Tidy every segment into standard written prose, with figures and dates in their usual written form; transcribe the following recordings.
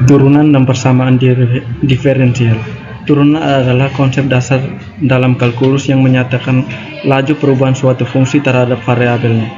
Turunan dan persamaan diferensial. Turunan adalah konsep dasar dalam kalkulus yang menyatakan laju perubahan suatu fungsi terhadap variabelnya.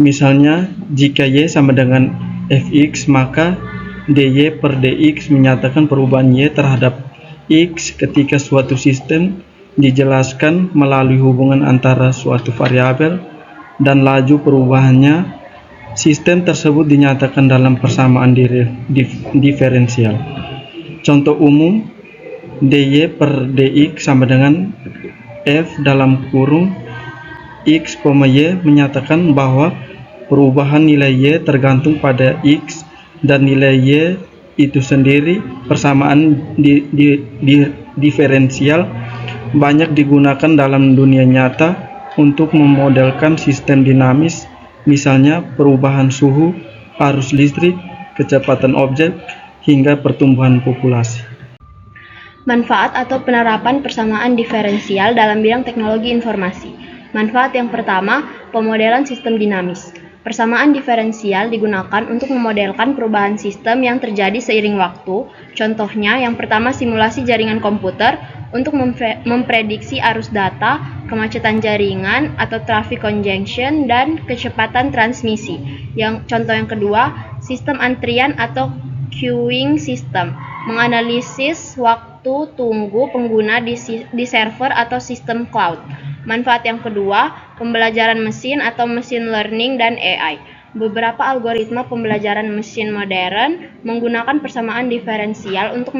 Misalnya, jika y sama dengan fx, maka dy per dx menyatakan perubahan y terhadap x ketika suatu sistem dijelaskan melalui hubungan antara suatu variabel dan laju perubahannya. Sistem tersebut dinyatakan dalam persamaan diferensial. Contoh umum, dy per dx sama dengan f dalam kurung x, y menyatakan bahwa perubahan nilai y tergantung pada x dan nilai y itu sendiri. Persamaan diferensial banyak digunakan dalam dunia nyata untuk memodelkan sistem dinamis, misalnya perubahan suhu, arus listrik, kecepatan objek, hingga pertumbuhan populasi. Manfaat atau penerapan persamaan diferensial dalam bidang teknologi informasi. Manfaat yang pertama, pemodelan sistem dinamis. Persamaan diferensial digunakan untuk memodelkan perubahan sistem yang terjadi seiring waktu. Contohnya, yang pertama simulasi jaringan komputer untuk memprediksi arus data, kemacetan jaringan atau traffic congestion, dan kecepatan transmisi. Contoh yang kedua, sistem antrian atau queuing system, menganalisis waktu tunggu pengguna di server atau sistem cloud. Manfaat yang kedua, pembelajaran mesin atau machine learning dan AI. Beberapa algoritma pembelajaran mesin modern menggunakan persamaan diferensial untuk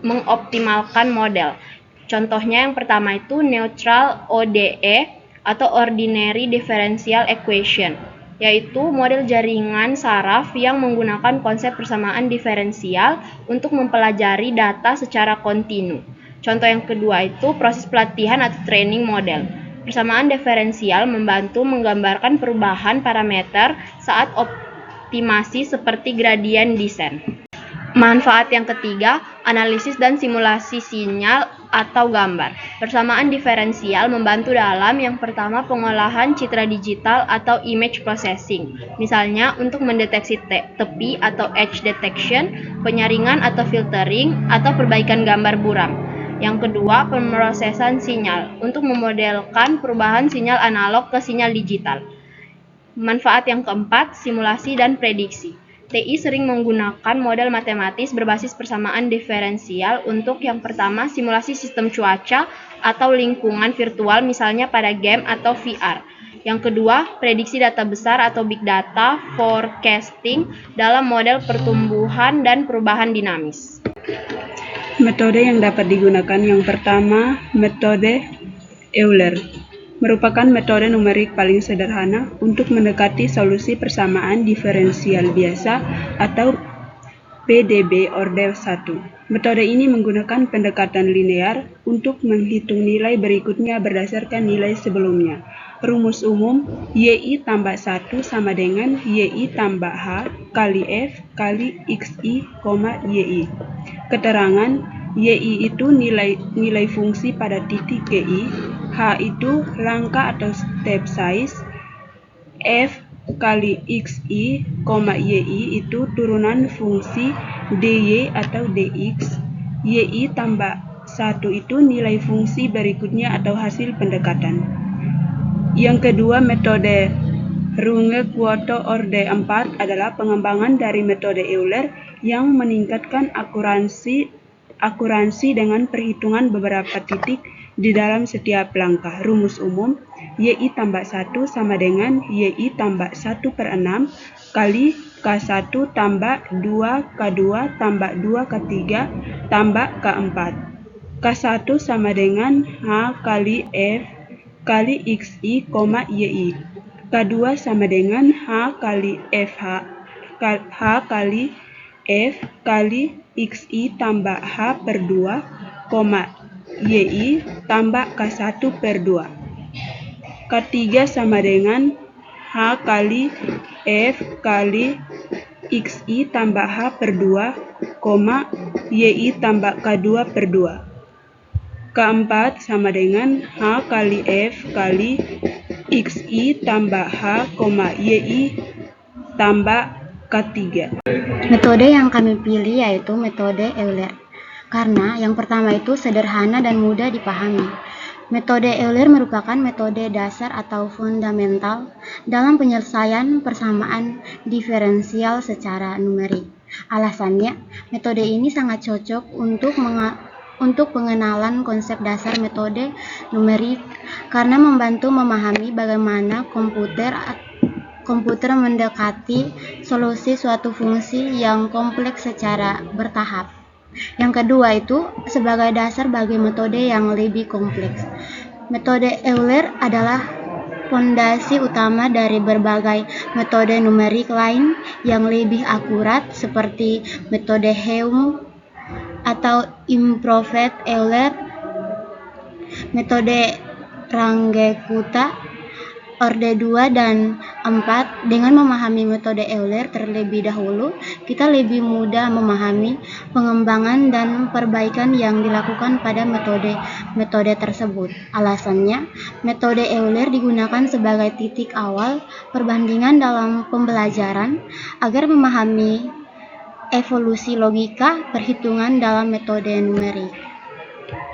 mengoptimalkan model. Contohnya yang pertama itu neutral ODE atau ordinary differential equation, yaitu model jaringan saraf yang menggunakan konsep persamaan diferensial untuk mempelajari data secara kontinu. Contoh yang kedua itu proses pelatihan atau training model. Persamaan diferensial membantu menggambarkan perubahan parameter saat optimasi seperti gradient descent. Manfaat yang ketiga, analisis dan simulasi sinyal atau gambar. Persamaan diferensial membantu dalam yang pertama pengolahan citra digital atau image processing, misalnya untuk mendeteksi tepi atau edge detection, penyaringan atau filtering, atau perbaikan gambar buram. Yang kedua, pemrosesan sinyal untuk memodelkan perubahan sinyal analog ke sinyal digital. Manfaat yang keempat, simulasi dan prediksi. TI sering menggunakan model matematis berbasis persamaan diferensial untuk yang pertama simulasi sistem cuaca atau lingkungan virtual misalnya pada game atau VR. Yang kedua, prediksi data besar atau big data forecasting dalam model pertumbuhan dan perubahan dinamis. Metode yang dapat digunakan yang pertama, metode Euler. Merupakan metode numerik paling sederhana untuk mendekati solusi persamaan diferensial biasa atau PDB orde 1. Metode ini menggunakan pendekatan linear untuk menghitung nilai berikutnya berdasarkan nilai sebelumnya. Rumus umum, YI tambah 1 sama dengan YI tambah H kali F kali XI, YI. Keterangan, YI itu nilai fungsi pada titik GI, H itu langkah atau step size, F kali XI, YI itu turunan fungsi DY atau DX, YI tambah 1 itu nilai fungsi berikutnya atau hasil pendekatan. Yang kedua, metode Runge-Kwoto orde 4 adalah pengembangan dari metode Euler yang meningkatkan akuransi dengan perhitungan beberapa titik di dalam setiap langkah. Rumus umum, YI tambah 1 sama dengan YI tambah 1 per 6 kali K1 tambah 2K2 tambah 2K3 tambah K4. K1 sama dengan H kali F kali XI, YI. K2 sama dengan H kali FH, H kali F kali XI tambah H per 2, YI tambah K1 per 2. K3 sama dengan H kali F kali XI tambah H per 2, YI tambah K2 per 2. K4 sama dengan H kali F kali XI tambah H, YI tambah K3. Metode yang kami pilih yaitu metode Euler, karena yang pertama itu sederhana dan mudah dipahami. Metode Euler merupakan metode dasar atau fundamental dalam penyelesaian persamaan diferensial secara numerik. Alasannya, metode ini sangat cocok untuk pengenalan konsep dasar metode numerik karena membantu memahami bagaimana komputer mendekati solusi suatu fungsi yang kompleks secara bertahap. Yang kedua itu sebagai dasar bagi metode yang lebih kompleks. Metode Euler adalah fondasi utama dari berbagai metode numerik lain yang lebih akurat seperti metode Helm atau Improved Euler, metode Runge-Kutta, Orde 2 dan 4. Dengan memahami metode Euler terlebih dahulu, kita lebih mudah memahami pengembangan dan perbaikan yang dilakukan pada metode tersebut. Alasannya, metode Euler digunakan sebagai titik awal perbandingan dalam pembelajaran agar memahami evolusi logika perhitungan dalam metode numerik.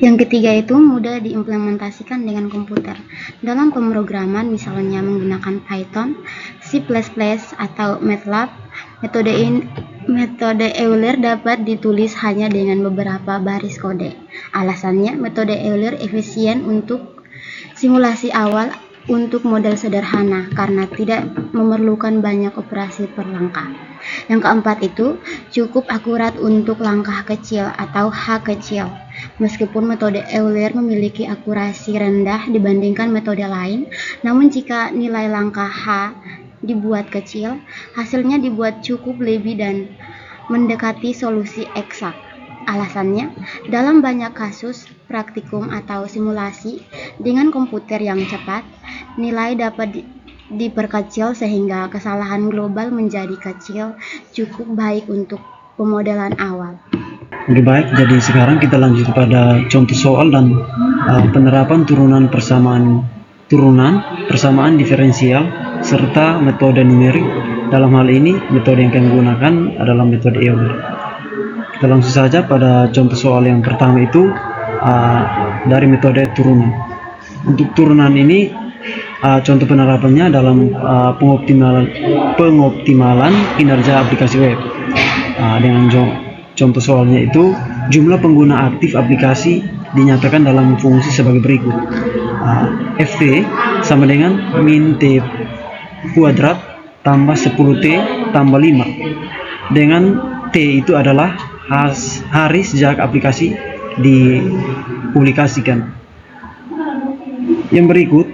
Yang ketiga itu mudah diimplementasikan dengan komputer. Dalam pemrograman misalnya menggunakan Python, C++, atau MATLAB, metode Euler dapat ditulis hanya dengan beberapa baris kode. Alasannya, metode Euler efisien untuk simulasi awal untuk model sederhana karena tidak memerlukan banyak operasi per langkah. Yang keempat itu cukup akurat untuk langkah kecil atau H kecil. Meskipun metode Euler memiliki akurasi rendah dibandingkan metode lain, namun jika nilai langkah H dibuat kecil, hasilnya dibuat cukup lebih dan mendekati solusi eksak. Alasannya, dalam banyak kasus praktikum atau simulasi dengan komputer yang cepat, nilai dapat diperkecil sehingga kesalahan global menjadi kecil, cukup baik untuk pemodelan awal. Oke, baik, jadi sekarang kita lanjut pada contoh soal dan penerapan persamaan diferensial serta metode numerik. Dalam hal ini metode yang kami gunakan adalah metode Euler. Kita langsung saja pada contoh soal yang pertama itu dari metode turunan. Untuk turunan ini contoh penerapannya dalam pengoptimalan kinerja aplikasi web. Dengan contoh soalnya itu jumlah pengguna aktif aplikasi dinyatakan dalam fungsi sebagai berikut. Ft sama dengan min T kuadrat tambah 10T tambah 5, dengan T itu adalah hari sejak aplikasi dipublikasikan. Yang berikut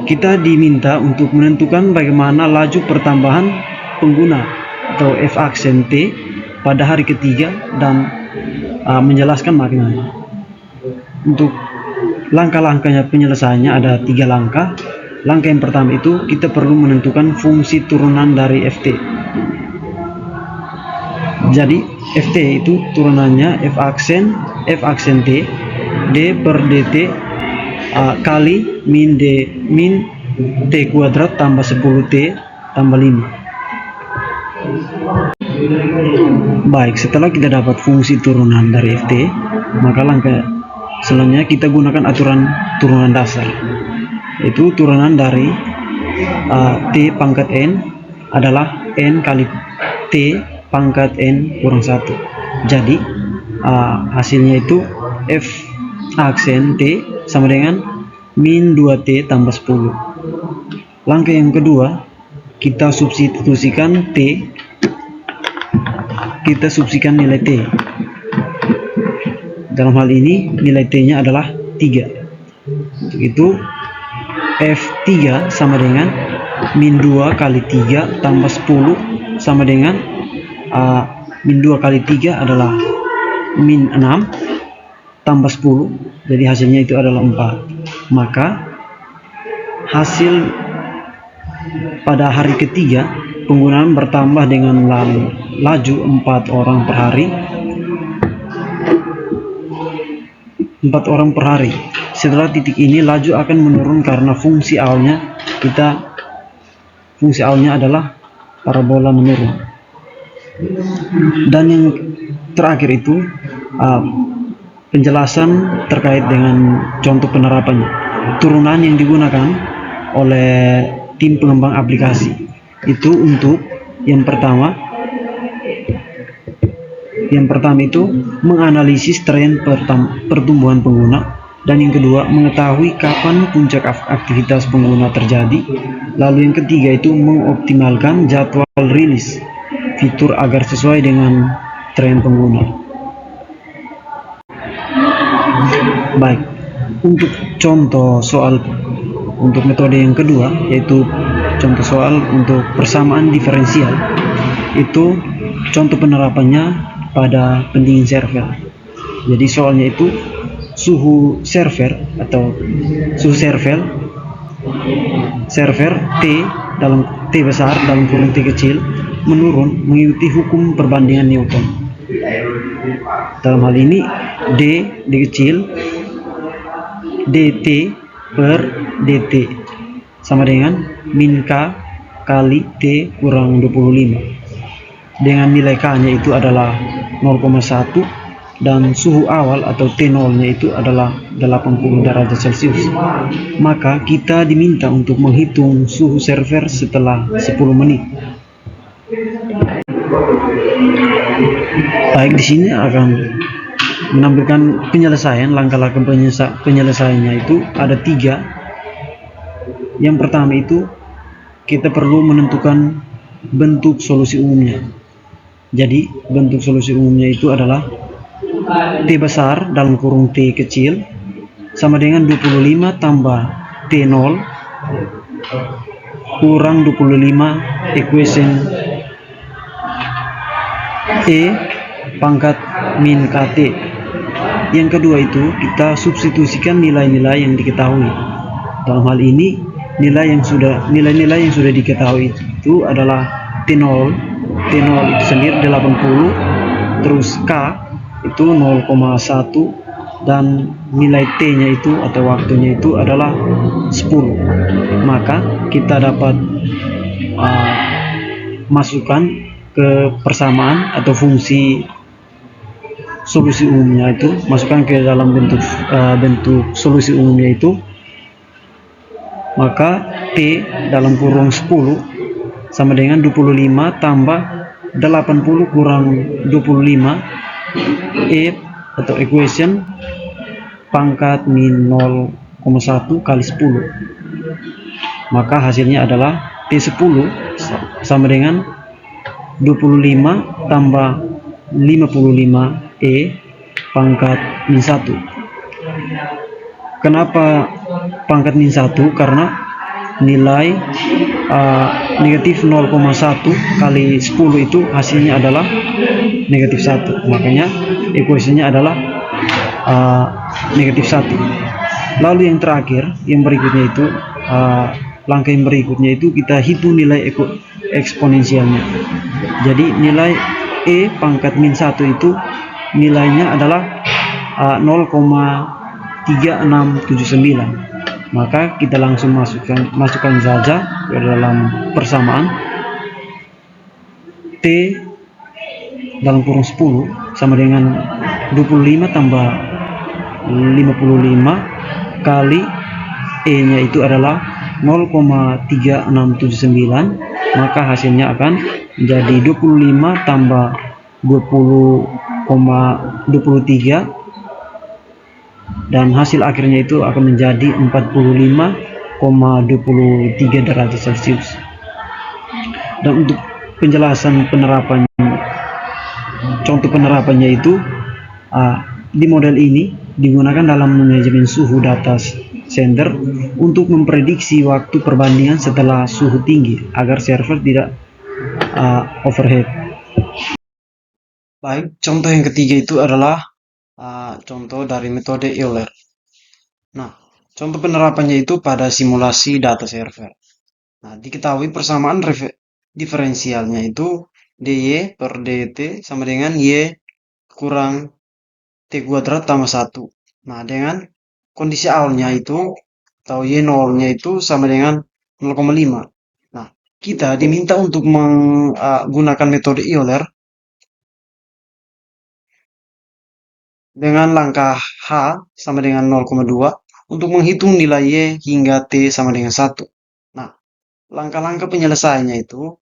kita diminta untuk menentukan bagaimana laju pertambahan pengguna atau F aksen T pada hari ketiga dan menjelaskan maknanya. Untuk langkah-langkahnya penyelesaiannya ada 3 langkah. Langkah yang pertama itu kita perlu menentukan fungsi turunan dari Ft. Jadi Ft itu turunannya F aksen T D per dt kali min T kuadrat tambah 10T tambah 5. Baik, setelah kita dapat fungsi turunan dari Ft, maka langkah selanjutnya kita gunakan aturan turunan dasar, yaitu turunan dari T pangkat N adalah N kali T pangkat N kurang 1. Jadi hasilnya itu F aksen T sama dengan min 2T tambah 10. Langkah yang kedua, kita substitusikan T, kita substitusikan nilai T. Dalam hal ini nilai T-nya adalah 3. Untuk itu F3 sama dengan min 2 kali 3 tambah 10 sama dengan min 2 kali 3 adalah min 6 tambah 10, jadi hasilnya itu adalah 4. Maka hasil pada hari ketiga penggunaan bertambah dengan laju 4 orang per hari. 4 orang per hari. Setelah titik ini laju akan menurun karena fungsi awalnya adalah parabola menurun. Dan yang terakhir itu penjelasan terkait dengan contoh penerapannya. Turunan yang digunakan oleh tim pengembang aplikasi itu untuk yang pertama itu menganalisis tren pertumbuhan pengguna, dan yang kedua mengetahui kapan puncak aktivitas pengguna terjadi. Lalu yang ketiga itu mengoptimalkan jadwal rilis fitur agar sesuai dengan tren pengguna. Baik, untuk contoh soal untuk metode yang kedua, yaitu contoh soal untuk persamaan diferensial, itu contoh penerapannya pada pendingin server. Jadi soalnya itu suhu server T dalam T besar dalam kurung T kecil menurun mengikuti hukum perbandingan Newton. Dalam hal ini D kecil dt per dt sama dengan min K kali T kurang 25, dengan nilai K nya itu adalah 0,1 dan suhu awal atau T0 nya itu adalah 80 derajat Celcius. Maka kita diminta untuk menghitung suhu server setelah 10 menit. Baik, di sini akan menampilkan penyelesaian. Langkah-langkah penyelesaiannya itu ada 3. Yang pertama itu kita perlu menentukan bentuk solusi umumnya. Jadi bentuk solusi umumnya itu adalah T besar dalam kurung T kecil sama dengan 25 tambah T0 kurang 25 equation E pangkat min KT. Yang kedua itu kita substitusikan nilai-nilai yang diketahui. Dalam hal ini nilai-nilai yang sudah diketahui itu adalah T0 itu sendiri 80, terus K itu 0,1, dan nilai T nya itu atau waktunya itu adalah 10. Maka kita dapat masukkan ke persamaan atau fungsi solusi umumnya itu, masukkan ke dalam bentuk solusi umumnya itu, maka T dalam kurung 10 sama dengan 25 tambah 80 kurang 25 E atau equation pangkat min 0,1 kali 10. Maka hasilnya adalah T10 sama dengan 25 tambah 55 E pangkat min 1. Kenapa pangkat min 1? Karena nilai negatif 0,1 kali 10 itu hasilnya adalah negatif 1. Makanya ekuasinya adalah negatif 1. Lalu yang terakhir, yang berikutnya itu langkah yang berikutnya itu kita hitung nilai eksponensialnya. Jadi nilai E pangkat min 1 itu nilainya adalah 0,3679. Maka kita langsung masukkan saja ke dalam persamaan T dalam kurung 10 sama dengan 25 tambah 55 kali E nya itu adalah 0,3679. Maka hasilnya akan menjadi 25 tambah 20,23, dan hasil akhirnya itu akan menjadi 45,23 derajat Celcius. Dan untuk penjelasan contoh penerapannya itu di model ini digunakan dalam manajemen suhu data center untuk memprediksi waktu perbandingan setelah suhu tinggi agar server tidak overhead. Baik, contoh yang ketiga itu adalah contoh dari metode Euler. Nah, contoh penerapannya itu pada simulasi data server. Nah, diketahui persamaan diferensialnya itu dy per dt sama dengan y kurang t kuadrat tambah 1. Nah, dengan kondisi awalnya itu atau y0 nya itu sama dengan 0,5. Nah, kita diminta untuk menggunakan metode Euler dengan langkah H sama dengan 0,2 untuk menghitung nilai Y hingga T sama dengan 1. Nah, langkah-langkah penyelesaiannya itu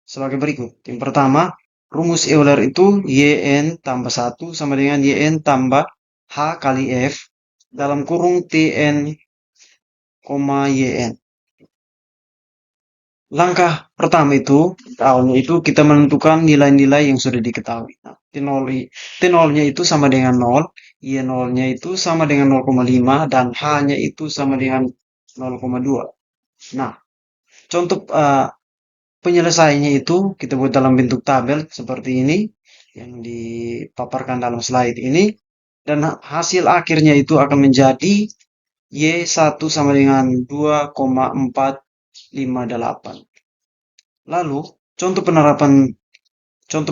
sebagai berikut. Yang pertama, rumus Euler itu YN tambah 1 sama dengan YN tambah H kali F dalam kurung TN, YN. Langkah pertama itu, awalnya itu kita menentukan nilai-nilai yang sudah diketahui. Nah, T0-nya itu sama dengan 0, Y0-nya itu sama dengan 0,5, dan H-nya itu sama dengan 0,2. Nah, contoh penyelesaiannya itu kita buat dalam bentuk tabel seperti ini, yang dipaparkan dalam slide ini, dan hasil akhirnya itu akan menjadi Y1 sama dengan 2,458. Lalu, contoh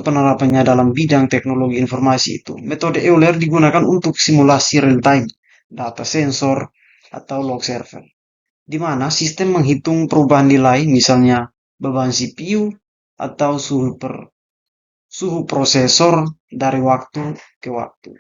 penerapannya dalam bidang teknologi informasi itu, metode Euler digunakan untuk simulasi real-time, data sensor, atau log server, di mana sistem menghitung perubahan nilai, misalnya beban CPU atau suhu prosesor dari waktu ke waktu.